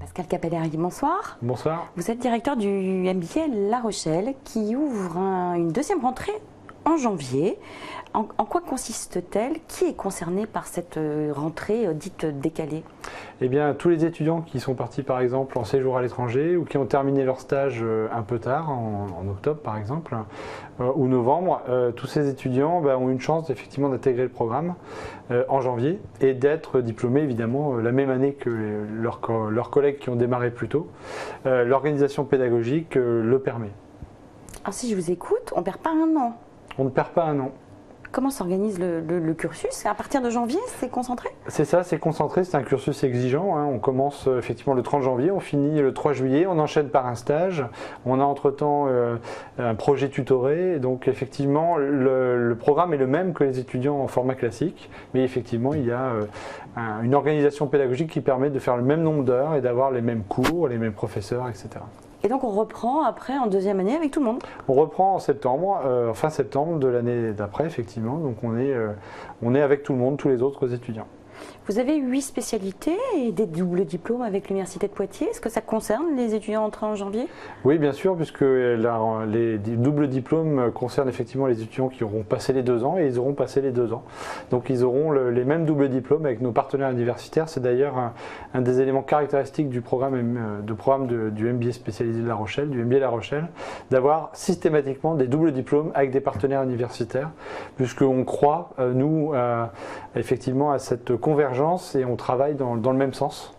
Pascal Capellari, bonsoir. Bonsoir. Vous êtes directeur du MBA La Rochelle qui ouvre une deuxième rentrée en janvier. En quoi consiste-t-elle? Qui est concerné par cette rentrée dite décalée? Eh bien, tous les étudiants qui sont partis par exemple en séjour à l'étranger ou qui ont terminé leur stage un peu tard, en octobre par exemple, ou novembre, tous ces étudiants ont une chance effectivement d'intégrer le programme en janvier et d'être diplômés évidemment la même année que leurs collègues qui ont démarré plus tôt. L'organisation pédagogique le permet. Alors si je vous écoute, on ne perd pas un an. On ne perd pas un an. Comment s'organise le cursus? À partir de janvier, c'est concentré? C'est ça, c'est concentré, c'est un cursus exigeant. On commence effectivement le 30 janvier, on finit le 3 juillet, on enchaîne par un stage. On a entre-temps un projet tutoré. Donc effectivement, le programme est le même que les étudiants en format classique. Mais effectivement, il y a une organisation pédagogique qui permet de faire le même nombre d'heures et d'avoir les mêmes cours, les mêmes professeurs, etc. Et donc on reprend après en deuxième année avec tout le monde? On reprend en septembre, fin septembre de l'année d'après, effectivement. Donc on est avec tout le monde, tous les autres étudiants. Vous avez 8 spécialités et des doubles diplômes avec l'Université de Poitiers. Est-ce que ça concerne les étudiants entrés en janvier? Oui, bien sûr, puisque les doubles diplômes concernent effectivement les étudiants qui auront passé les 2 ans et ils auront passé les 2 ans. Donc ils auront les mêmes doubles diplômes avec nos partenaires universitaires. C'est d'ailleurs un des éléments caractéristiques du programme du MBA spécialisé de La Rochelle, du MBA La Rochelle, d'avoir systématiquement des doubles diplômes avec des partenaires universitaires, puisqu'on croit, nous, effectivement à cette convergence et on travaille dans le même sens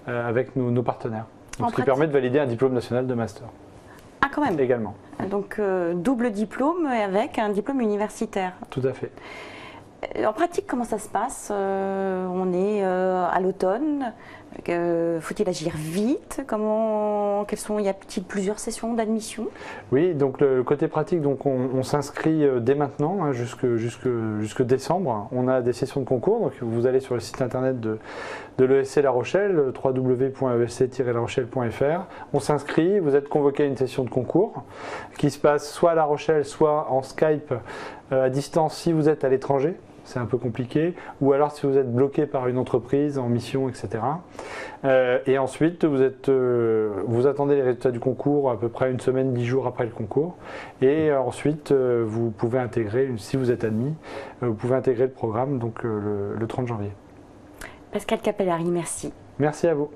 avec nos partenaires. Donc, ce qui permet de valider un diplôme national de master. Ah, quand même. Également. Donc double diplôme avec un diplôme universitaire. Tout à fait. En pratique, comment ça se passe? On est à l'automne. Faut-il agir vite? Y a-t-il plusieurs sessions d'admission? Oui, donc le côté pratique, donc on s'inscrit dès maintenant, jusque décembre. On a des sessions de concours, donc vous allez sur le site internet de l'ESC La Rochelle, www.esc-larochelle.fr. On s'inscrit, vous êtes convoqué à une session de concours qui se passe soit à La Rochelle, soit en Skype à distance si vous êtes à l'étranger. C'est un peu compliqué, ou alors si vous êtes bloqué par une entreprise en mission, etc. Et ensuite, vous attendez les résultats du concours à peu près une semaine, 10 jours après le concours. Et ensuite, vous pouvez intégrer, si vous êtes admis, vous pouvez intégrer le programme donc, le 30 janvier. Pascal Capellari, merci. Merci à vous.